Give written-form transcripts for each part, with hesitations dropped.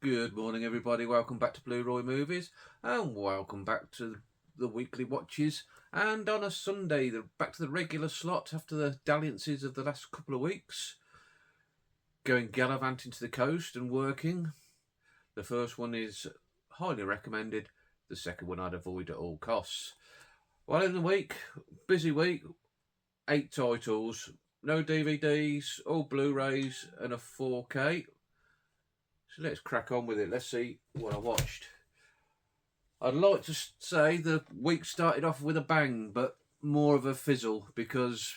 Good morning, everybody. Welcome back to Blu-Roy Movies, and welcome back to the weekly watches. And on a Sunday, back to the regular slot after the dalliances of the last couple of weeks. Going gallivanting to the coast and working. The first one is highly recommended. The second one I'd avoid at all costs. Well, in the week, busy week, 8 titles, no DVDs, all Blu-rays, and a 4K. So let's crack on with it. Let's see what I watched. I'd like to say the week started off with a bang, but more of a fizzle because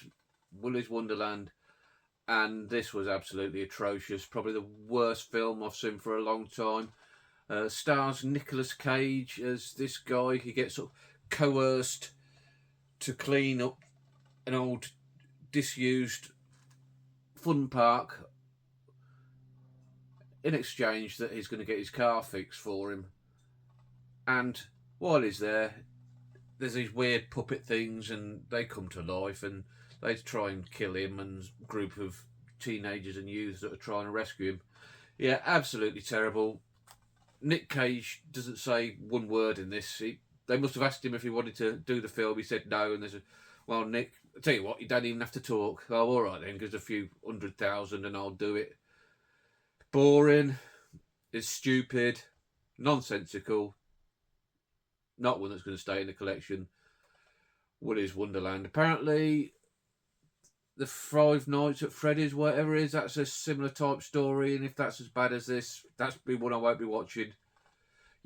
Willy's Wonderland, and this was absolutely atrocious. Probably the worst film I've seen for a long time. Stars Nicolas Cage as this guy. He gets sort of coerced to clean up an old disused fun park in exchange that he's going to get his car fixed for him. And while he's there, there's these weird puppet things and they come to life and they try and kill him and a group of teenagers and youths that are trying to rescue him. Yeah, absolutely terrible. Nick Cage doesn't say one word in this. They must have asked him if he wanted to do the film. He said no, and they said, well, Nick, I'll tell you what, you don't even have to talk. Oh, all right then, because a few 100,000 and I'll do it. Boring, it's stupid, nonsensical, not one that's going to stay in the collection. Willy's Wonderland. Apparently, the Five Nights at Freddy's, whatever it is, that's a similar type story, and if that's as bad as this, that's be one I won't be watching.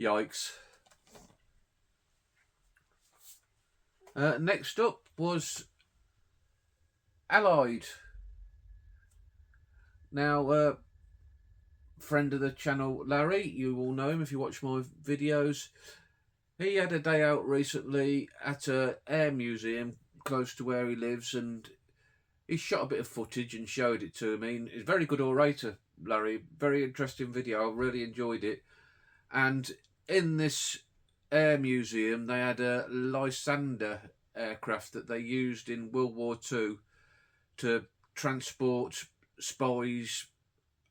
Yikes. Next up was Allied. Now, friend of the channel Larry, you all know him if you watch my videos. He had a day out recently at an air museum close to where he lives, and he shot a bit of footage and showed it to me. He's a very good orator, Larry. Very interesting video. I really enjoyed it. And in this air museum, they had a Lysander aircraft that they used in World War II to transport spies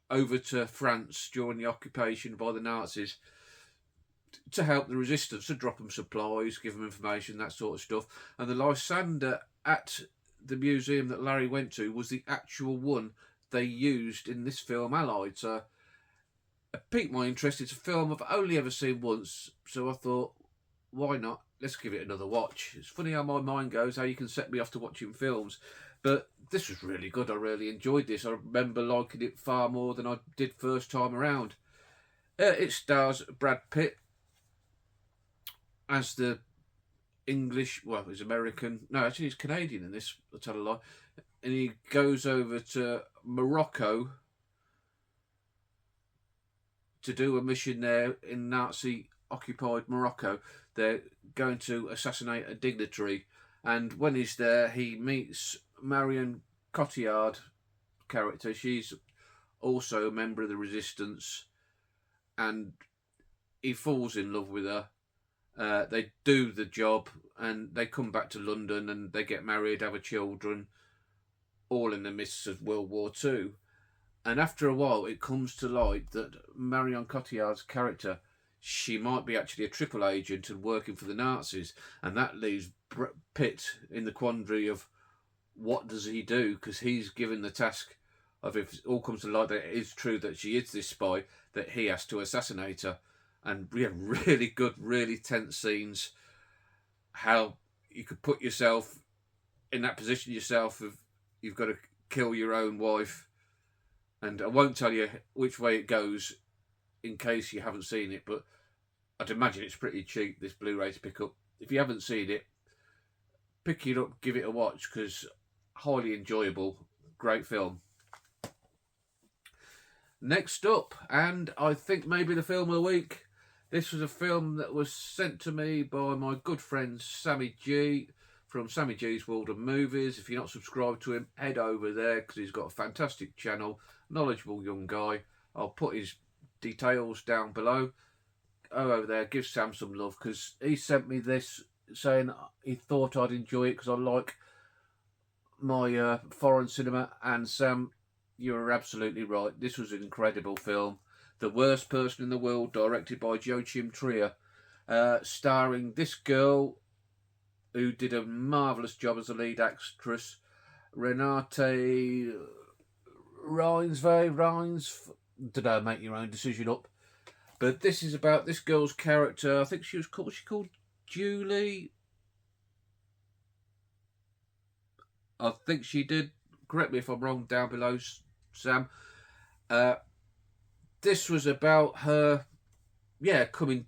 over to France during the occupation by the Nazis to help the resistance, to drop them supplies, give them information, that sort of stuff. And the Lysander at the museum that Larry went to was the actual one they used in this film Allied. So it piqued my interest. It's a film I've only ever seen once, so I thought, why not? Let's give it another watch. It's funny how my mind goes, how you can set me off to watching films. But this was really good. I really enjoyed this. I remember liking it far more than I did first time around. It stars Brad Pitt as the English, well, he's American. No, actually he's Canadian in this, I'll tell a lie. And he goes over to Morocco to do a mission there in Nazi-occupied Morocco. They're going to assassinate a dignitary. And when he's there, he meets Marion Cotillard character. She's also a member of the resistance, and he falls in love with her. They do the job and they come back to London and they get married, have children, all in the midst of World War II. And after a while, it comes to light that Marion Cotillard's character, she might be actually a triple agent and working for the Nazis, and that leaves Pitt in the quandary of what does he do, because he's given the task of, if it all comes to light that it is true that she is this spy, that he has to assassinate her. And we have really good, really tense scenes, how you could put yourself in that position yourself of you've got to kill your own wife. And I won't tell you which way it goes in case you haven't seen it, but I'd imagine it's pretty cheap, this Blu-ray to pick up. If you haven't seen it, pick it up, give it a watch, because highly enjoyable, great film. Next up, and I think maybe the film of the week, this was a film that was sent to me by my good friend Sammy G from Sammy G's World of Movies. If you're not subscribed to him, head over there because he's got a fantastic channel, knowledgeable young guy. I'll put his details down below. Go over there, give Sam some love, because he sent me this saying he thought I'd enjoy it because I like my foreign cinema. And Sam, you're absolutely right. This was an incredible film. The Worst Person in the World, directed by Joachim Trier, starring this girl who did a marvellous job as a lead actress, Renate Rines, don't know, make your own decision up. But this is about this girl's character. I think she called Julie. I think she did. Correct me if I'm wrong down below, Sam. This was about her, coming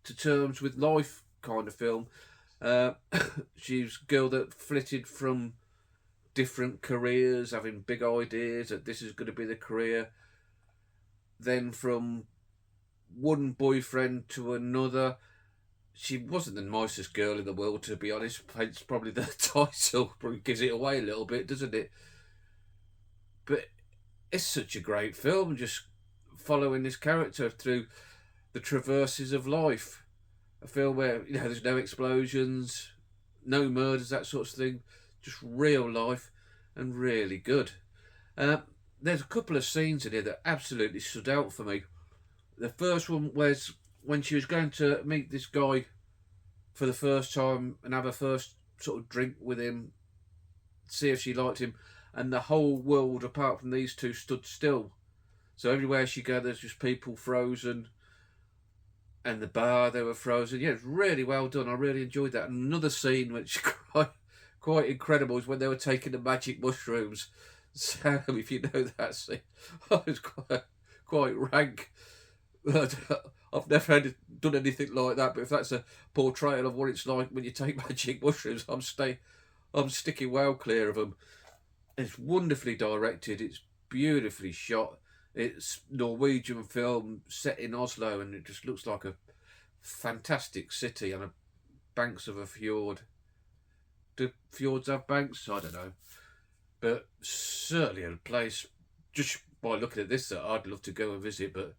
to terms with life kind of film. She's a girl that flitted from different careers, having big ideas that this is going to be the career. Then from one boyfriend to another. She wasn't the nicest girl in the world, to be honest. Hence probably the title probably gives it away a little bit, doesn't it? But it's such a great film, just following this character through the traverses of life. A film where, there's no explosions, no murders, that sort of thing. Just real life and really good. There's a couple of scenes in here that absolutely stood out for me. The first one was when she was going to meet this guy for the first time and have a first sort of drink with him, see if she liked him, and the whole world apart from these two stood still. So everywhere she goes, there's just people frozen, and the bar, they were frozen. Yeah, it's really well done. I really enjoyed that. And another scene which quite incredible is when they were taking the magic mushrooms. Sam, if you know that scene, it was quite rank. I've never done anything like that, but if that's a portrayal of what it's like when you take magic mushrooms, I'm sticking well clear of them. It's wonderfully directed. It's beautifully shot. It's Norwegian film set in Oslo, and it just looks like a fantastic city on the banks of a fjord. Do fjords have banks? I don't know. But certainly a place, just by looking at this, that I'd love to go and visit, but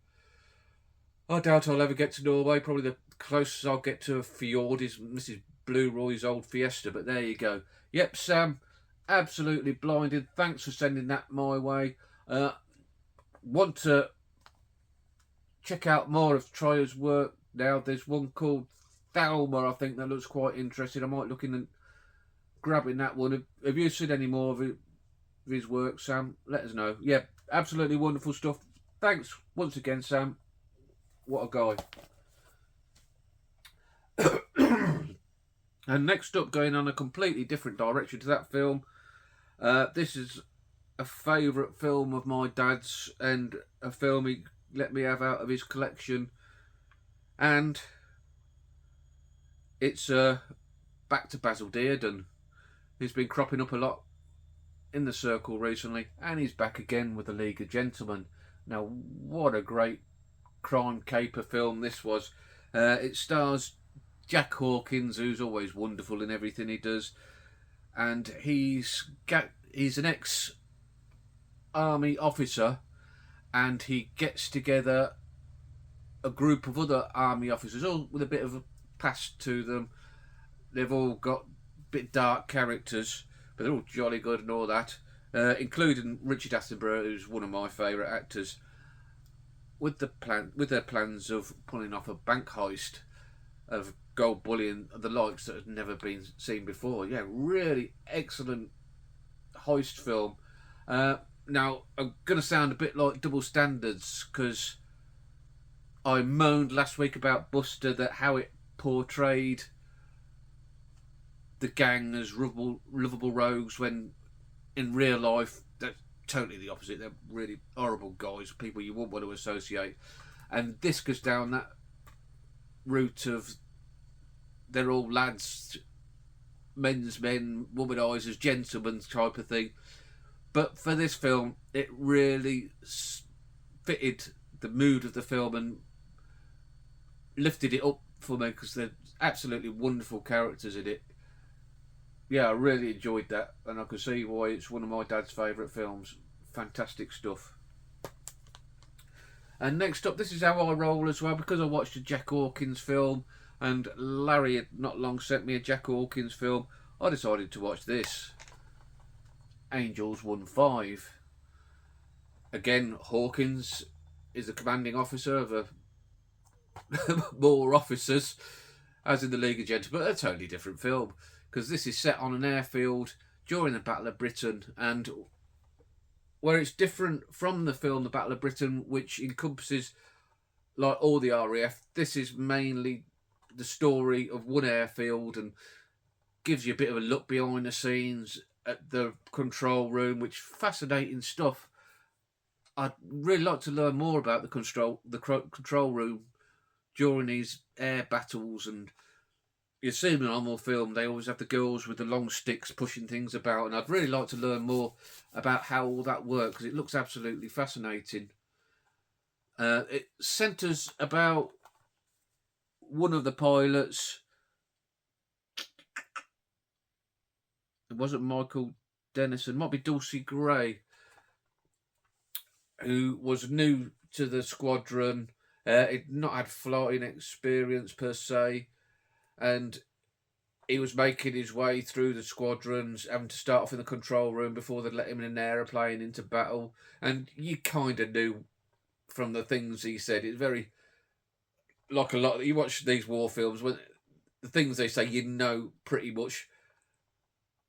I doubt I'll ever get to Norway. Probably the closest I'll get to a fjord is Mrs. Blu-Roy's old Fiesta, but there you go. Yep, Sam, absolutely blinded. Thanks for sending that my way. Want to check out more of Trier's work now. There's one called Thelma, I think, that looks quite interesting. I might look in and grabbing that one. Have you seen any more of his work, Sam? Let us know. Yeah, absolutely wonderful stuff. Thanks once again, Sam. What a guy. And next up, going on a completely different direction to that film, this is a favourite film of my dad's and a film he let me have out of his collection, and it's back to Basil Dearden. He's been cropping up a lot in the circle recently, and he's back again with The League of Gentlemen. Now, what a great crime caper film this was. It stars Jack Hawkins, who's always wonderful in everything he does, and he's an ex-army officer, and he gets together a group of other army officers, all with a bit of a past to them. They've all got bit dark characters, but they're all jolly good and all that, including Richard Attenborough, who's one of my favourite actors, with their plans of pulling off a bank heist of gold bullion of the likes that had never been seen before. Yeah, really excellent heist film. Now, I'm going to sound a bit like double standards, because I moaned last week about Buster, that how it portrayed the gang as lovable rogues, when in real life they're totally the opposite. They're really horrible guys, people you wouldn't want to associate. And this goes down that route of they're all lads, men's men, womanisers, gentlemen type of thing. But for this film, it really fitted the mood of the film and lifted it up for me, because they're absolutely wonderful characters in it. Yeah, I really enjoyed that, and I can see why it's one of my dad's favourite films. Fantastic stuff. And next up, this is how I roll as well, because I watched a Jack Hawkins film, and Larry had not long sent me a Jack Hawkins film. I decided to watch this, Angels 1-5. Again, Hawkins is the commanding officer of more officers, as in the League of Gentlemen, but a totally different film, because this is set on an airfield during the Battle of Britain, and where it's different from the film The Battle of Britain, which encompasses like all the RAF, this is mainly the story of one airfield and gives you a bit of a look behind the scenes at the control room, which fascinating stuff. I'd really like to learn more about the control room during these air battles. And you see in a normal film, they always have the girls with the long sticks pushing things about, and I'd really like to learn more about how all that works, because it looks absolutely fascinating. It centres about one of the pilots. It wasn't Michael Dennison, might be Dulcie Gray, who was new to the squadron. He'd not had flying experience per se, and he was making his way through the squadrons, having to start off in the control room before they'd let him in an aeroplane into battle. And you kind of knew from the things he said, it's very like a lot. You watch these war films, when the things they say, you know pretty much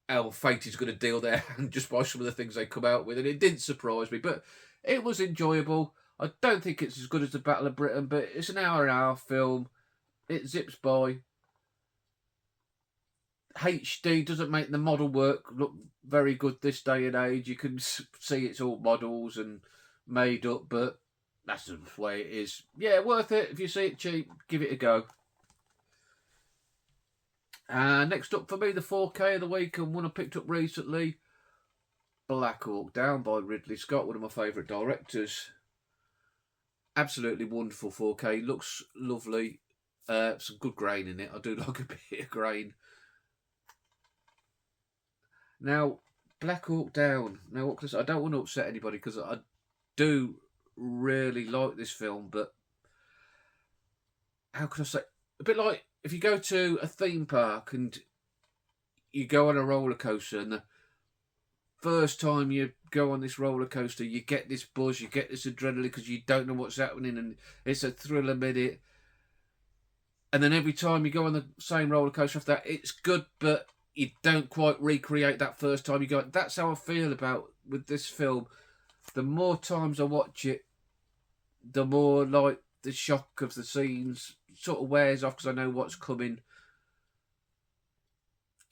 how fate is going to deal their hand just by some of the things they come out with. And it didn't surprise me, but it was enjoyable. I don't think it's as good as the Battle of Britain, but it's an hour and a half film. It zips by. HD doesn't make the model work look very good this day and age. You can see it's all models and made up, but that's the way it is. Yeah, worth it. If you see it cheap, give it a go. Next up for me, the 4K of the week, and one I picked up recently, Black Hawk Down by Ridley Scott, one of my favourite directors. Absolutely wonderful 4K, looks lovely. Some good grain in it. I do like a bit of grain. Now, Black Hawk Down. Now, what can I say? I don't want to upset anybody, because I do really like this film, but how can I say? A bit like if you go to a theme park and you go on a roller coaster, and the first time you go on this roller coaster, you get this buzz, you get this adrenaline because you don't know what's happening, and it's a thrill a minute. And then every time you go on the same roller coaster after that, it's good, but you don't quite recreate that first time you go. That's how I feel about with this film. The more times I watch it, the more like the shock of the scenes sort of wears off, because I know what's coming.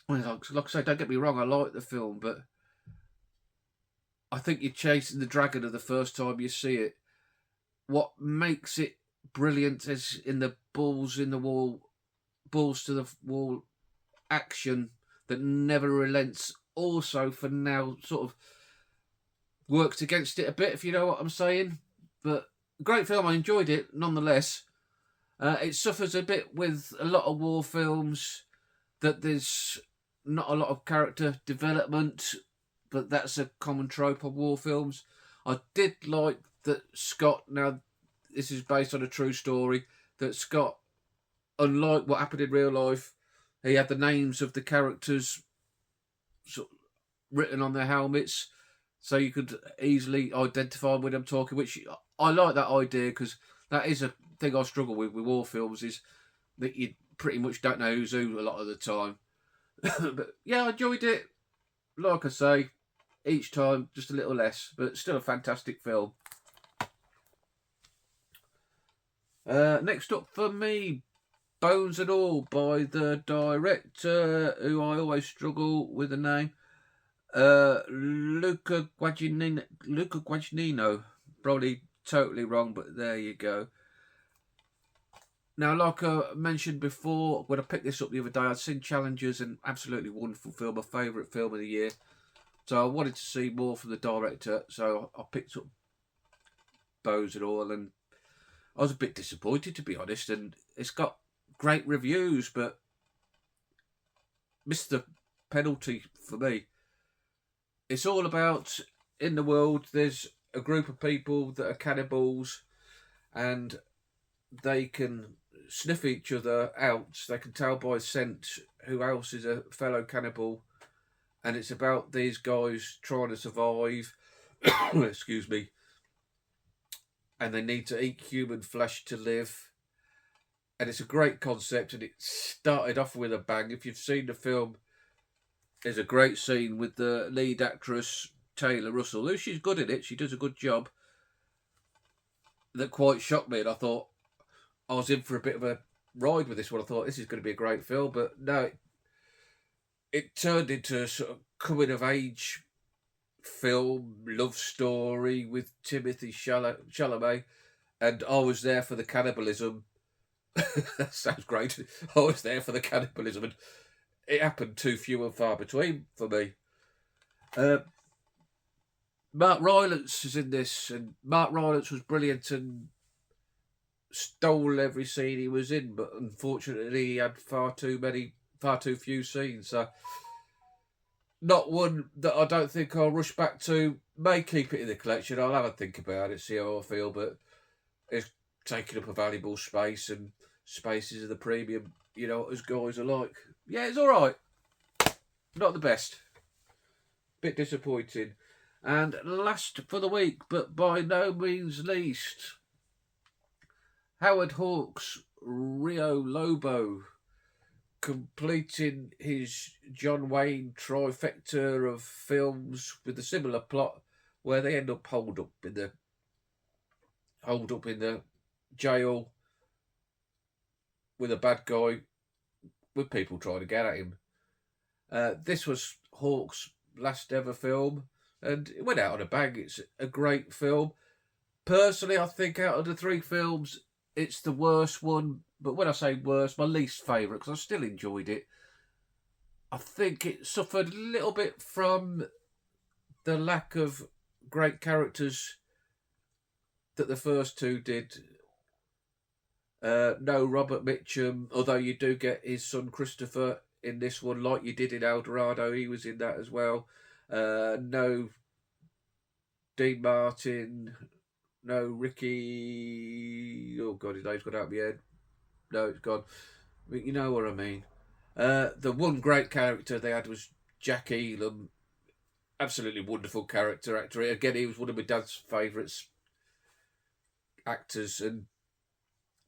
Well, like I say, don't get me wrong, I like the film, but I think you're chasing the dragon of the first time you see it. What makes it brilliant is in the balls in the wall, balls to the wall action that never relents. Also, for now, sort of works against it a bit, if you know what I'm saying. But great film, I enjoyed it nonetheless. It suffers a bit with a lot of war films that there's not a lot of character development, but that's a common trope of war films. I did like that Scott, now this is based on a true story, that Scott, unlike what happened in real life, he had the names of the characters sort of written on their helmets, so you could easily identify when I'm talking, which I like that idea, because that is a thing I struggle with war films, is that you pretty much don't know who's who a lot of the time. But yeah, I enjoyed it. Like I say, each time just a little less, but still a fantastic film. Next up for me, Bones and All by the director, who I always struggle with the name, Luca Guadagnino. Probably totally wrong, but there you go. Now, like I mentioned before, when I picked this up the other day, I'd seen Challengers, and absolutely wonderful film, my favourite film of the year. So I wanted to see more from the director, so I picked up Bones and All, and I was a bit disappointed, to be honest. And it's got great reviews, but missed the penalty for me. It's all about, in the world, there's a group of people that are cannibals, and they can sniff each other out. They can tell by scent who else is a fellow cannibal, and it's about these guys trying to survive. Excuse me. and they need to eat human flesh to live. And it's a great concept, and it started off with a bang. If you've seen the film, there's a great scene with the lead actress, Taylor Russell, who she's good at it. She does a good job. That quite shocked me, and I thought I was in for a bit of a ride with this one. I thought this is going to be a great film, but no, it turned into a sort of coming of age film, love story with Timothy Chalamet, and I was there for the cannibalism. That sounds great. I was there for the cannibalism, and it happened too few and far between for me. Mark Rylance is in this, and Mark Rylance was brilliant and stole every scene he was in, but unfortunately he had far too few scenes. So not one that I don't think I'll rush back to. May keep it in the collection. I'll have a think about it, see how I feel, but it's taking up a valuable space, and spaces are the premium, as guys are like. Yeah, it's all right. Not the best. Bit disappointing. And last for the week, but by no means least, Howard Hawks' Rio Lobo, completing his John Wayne trifecta of films with a similar plot, where they end up holed up in the jail with a bad guy, with people trying to get at him. This was Hawks' last ever film, and it went out on a bang. It's a great film. Personally, I think out of the three films, it's the worst one. But when I say worst, my least favourite, because I still enjoyed it. I think it suffered a little bit from the lack of great characters that the first two did. No Robert Mitchum, although you do get his son Christopher in this one, like you did in El Dorado. He was in that as well. No Dean Martin. No Ricky. Oh God, his name's gone out of my head. No, it's gone. But you know what I mean. The one great character they had was Jack Elam. Absolutely wonderful character actor. Again, he was one of my dad's favourites actors, and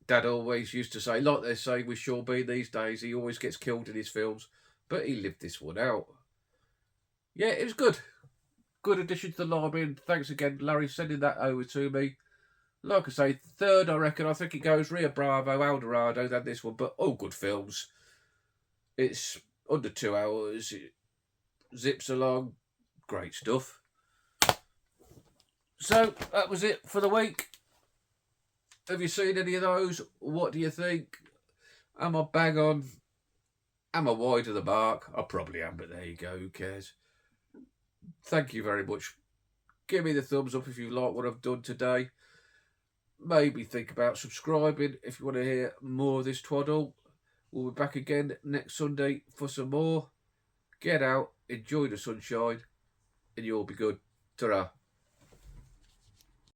Dad always used to say, like they say with Sean Bean these days, he always gets killed in his films, but he lived this one out. Yeah, it was good. Good addition to the library, and thanks again, Larry, sending that over to me. Like I say, third, I reckon. I think it goes Rio Bravo, El Dorado, then this one, but all good films. It's under 2 hours. It zips along. Great stuff. So, that was it for the week. Have you seen any of those? What do you think? Am I bang on? Am I wide of the mark? I probably am, but there you go. Who cares? Thank you very much. Give me the thumbs up if you like what I've done today. Maybe think about subscribing if you want to hear more of this twaddle. We'll be back again next Sunday for some more. Get out, enjoy the sunshine, and you'll be good. Ta-ra.